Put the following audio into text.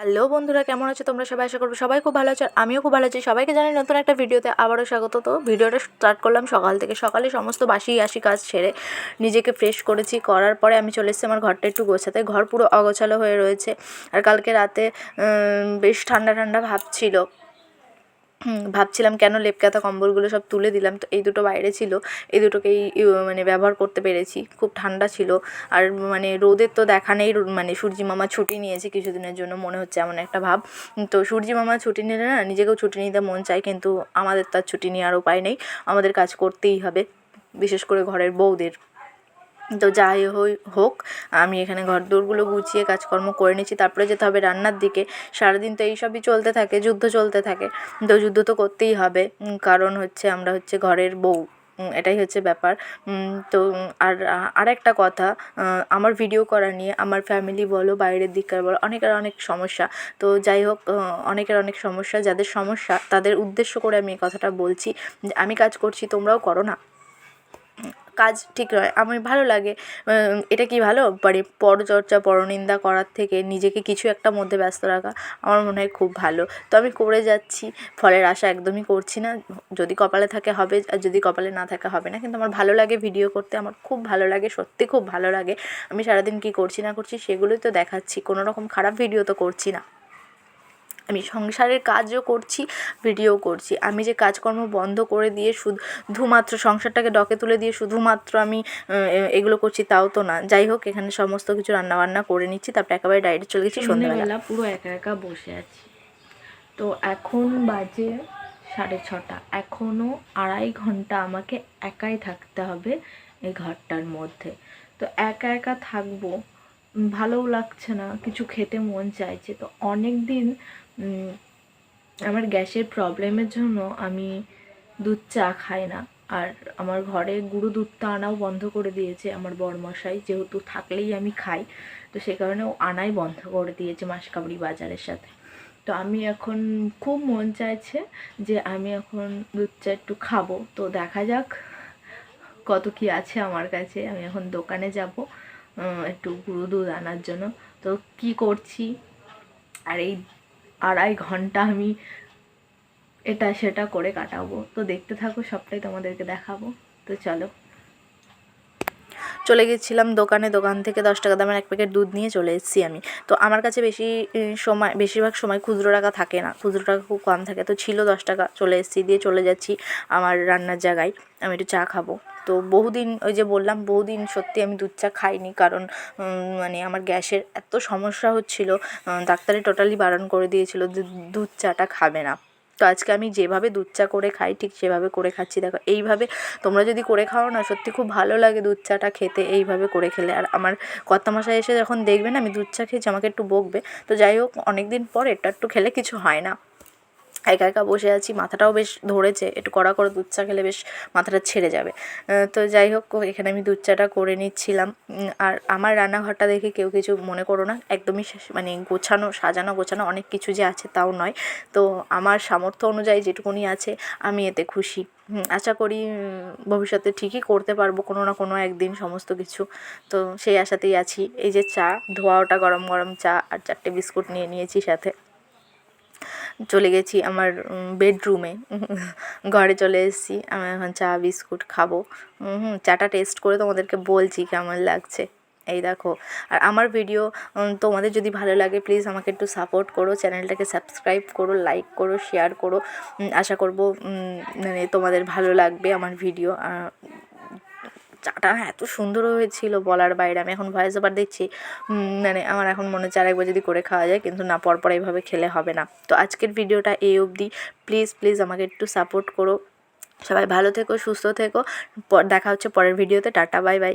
Hello বন্ধুরা, কেমন আছো তোমরা সবাই? আশা করবো সবাই খুব ভালো আছো, আর আমিও খুব ভালো আছি। সবাইকে জানাই নতুন একটা ভিডিওতে আবারও স্বাগত। তো ভিডিওটা স্টার্ট করলাম সকাল থেকে। সকালে সমস্ত বাসি আসি কাজ ছেড়ে নিজেকে ফ্রেশ করেছি। করার পরে আমি চলে এসেছি আমার ঘরটা একটু গোছাতে। ঘর পুরো অগোছালো হয়ে রয়েছে, আর কালকে রাতে বেশ ঠান্ডা ঠান্ডা ভাব ছিল। ভাবছিলাম কেন লেপকাতা কম্বলগুলো সব তুলে দিলাম, তো এই দুটো বাইরে ছিল, এই দুটোকেই মানে ব্যবহার করতে পেরেছি। খুব ঠান্ডা ছিল, আর মানে রোদের তো দেখা নেই। মানে সূর্যি মামা ছুটি নিয়েছে কিছুদিনের জন্য, মনে হচ্ছে এমন একটা ভাব। তো সূর্যি মামা ছুটি নিলে না নিজেকেও ছুটি নিতে মন চায়, কিন্তু আমাদের তো আর ছুটি নেওয়ার উপায় নেই, আমাদের কাজ করতেই হবে, বিশেষ করে ঘরের বউদের। তো যাই হোক, আমি এখানে ঘরদোরগুলো গুছিয়ে কাজকর্ম করে নিচ্ছি, তারপরে যেতে হবে রান্নার দিকে। সারাদিন তো এইসবই চলতে থাকে, যুদ্ধ চলতে থাকে। তো যুদ্ধ তো করতেই হবে, কারণ হচ্ছে আমরা হচ্ছে ঘরের বউ, এটাই হচ্ছে ব্যাপার। তো আর একটা কথা, আমার ভিডিও করা নিয়ে আমার ফ্যামিলি বলো, বাইরের দিককার বলো, অনেকের অনেক সমস্যা। তো যাই হোক, অনেকের অনেক সমস্যা, যাদের সমস্যা তাদের উদ্দেশ্য করে আমি এই কথাটা বলছি যে আমি কাজ করছি, তোমরাও করো না। কাজ ঠিক নয়, আমার ভালো লাগে। এটা কি ভালো? মানে পরচর্চা পরনিন্দা করার থেকে নিজেকে কিছু একটা মধ্যে ব্যস্ত রাখা আমার মনে হয় খুব ভালো। তো আমি করে যাচ্ছি, ফলের আশা একদমই করছি না। যদি কপালে থাকে হবে, আর যদি কপালে না থাকে হবে না। কিন্তু আমার ভালো লাগে ভিডিও করতে, আমার খুব ভালো লাগে, সত্যি খুব ভালো লাগে। আমি সারাদিন কী করছি না করছি সেগুলোই তো দেখাচ্ছি, কোনো রকম খারাপ ভিডিও তো করছি না। আমি সংসারের কাজও করছি, ভিডিও করছি। আমি যে কাজকর্ম বন্ধ করে দিয়ে শুধুমাত্র সংসারটাকে ডকে তুলে দিয়ে শুধুমাত্র আমি এগুলো করছি তাও তো না। যাই হোক, এখানে সমস্ত কিছু রান্নাবান্না করে নিচ্ছি, তারপর একেবারে ডাইরেক্ট চলে গেছি সন্ধ্যাবেলা। পুরো একা একা বসে আছি। তো এখন বাজে 6:30। এখনও 2.5 ঘন্টা আমাকে একাই থাকতে হবে এই ঘরটার মধ্যে। তো একা একা থাকবো, ভালোও লাগছে না, কিছু খেতে মন চাইছে। তো অনেক দিন আমার গ্যাসের প্রবলেমের জন্য আমি দুধ চা খাই না, আর আমার ঘরে গুঁড়ো দুধটা আনাও বন্ধ করে দিয়েছে আমার বরমশাই, যেহেতু থাকলেই আমি খাই। তো সে কারণে ও আনাই বন্ধ করে দিয়েছে মাসকাবাড়ি বাজারের সাথে। তো আমি এখন খুব মন চাইছে যে আমি এখন দুধ চা একটু খাবো। তো দেখা যাক কত কি আছে আমার কাছে। আমি এখন দোকানে যাব একটু গুঁড়ো দুধ আনার জন্য। তো কি করছি, আর এই 2.5 ঘন্টা আমি এটা সেটা করে কাটাবো। তো দেখতে থাকো, সবটাই তোমাদেরকে দেখাবো। তো চলো। চলে গেছিলাম দোকানে, দোকান থেকে 10 টাকা দামের এক প্যাকেট দুধ নিয়ে চলে এসেছি আমি। তো আমার কাছে বেশিরভাগ সময় খুচরো টাকা থাকে না, খুচরো টাকা খুব কম থাকে। তো ছিল 10 টাকা, চলে এসেছি, দিয়ে চলে যাচ্ছি আমার রান্নার জায়গায়। আমি একটু চা খাবো। তো বহুদিন, ওই যে বললাম, বহুদিন সত্যি আমি দুধ চা খাইনি, কারণ মানে আমার গ্যাসের এত সমস্যা হচ্ছিল, ডাক্তারে টোটালি বারণ করে দিয়েছিল দুধ চাটা খাবে না। তো আজকে আমি যেভাবে দুধ চা করে খাই ঠিক সেভাবে করে খাচ্ছি। দেখো, এইভাবে তোমরা যদি করে খাও না, সত্যি খুব ভালো লাগে দুধ চাটা খেতে, এইভাবে করে খেলে। আর আমার কর্তামশাই এসে যখন দেখবে না আমি দুধ চা খেয়েছি, আমাকে একটু বকবে। তো যাই হোক, অনেক দিন পর এটা একটু খেলে কিছু হয় না। একা একা বসে আছি, মাথাটাও বেশ ধরেছে, একটু কড়া করে দুধ চা খেলে বেশ মাথাটা ছেড়ে যাবে। তো যাই হোক, এখানে আমি দুধ চাটা করে নিচ্ছিলাম। আর আমার রান্নাঘরটা দেখে কেউ কিছু মনে করো না, একদমই মানে সাজানো গোছানো অনেক কিছু যে আছে তাও নয়। তো আমার সামর্থ্য অনুযায়ী যেটুকুনি আছে আমি এতে খুশি। আশা করি ভবিষ্যতে ঠিকই করতে পারবো কোনো না কোনো একদিন সমস্ত কিছু। তো সেই আশাতেই আছি। এই যে চা, ধোয়া ওটা গরম গরম চা, আর 4টে বিস্কুট নিয়ে নিয়েছি সাথে। চলে গেছি আমার বেডরুমে, ঘরে চলে এসেছি। আমি এখন চা বিস্কুট খাবো। চাটা টেস্ট করে তোমাদেরকে বলছি কেমন লাগছে। এই দেখো, আর আমার ভিডিও তোমাদের যদি ভালো লাগে প্লিজ আমাকে একটু সাপোর্ট করো, চ্যানেলটাকে সাবস্ক্রাইব করো, লাইক করো, শেয়ার করো। আশা করবো মানে তোমাদের ভালো লাগবে আমার ভিডিও। চাটা এত সুন্দর হয়েছিল বলার বাইরে। আমি এখন ভয়েস ওভার দেখছি, মানে আমার এখন মনে হচ্ছে আরেকবার যদি করে খাওয়া যায়, কিন্তু না, পরপর এইভাবে খেলে হবে না। তো আজকের ভিডিওটা এই অবধি। প্লিজ আমাকে একটু সাপোর্ট করো। সবাই ভালো থেকো, সুস্থ থেকো। দেখা হচ্ছে পরের ভিডিওতে। Tata, bye bye.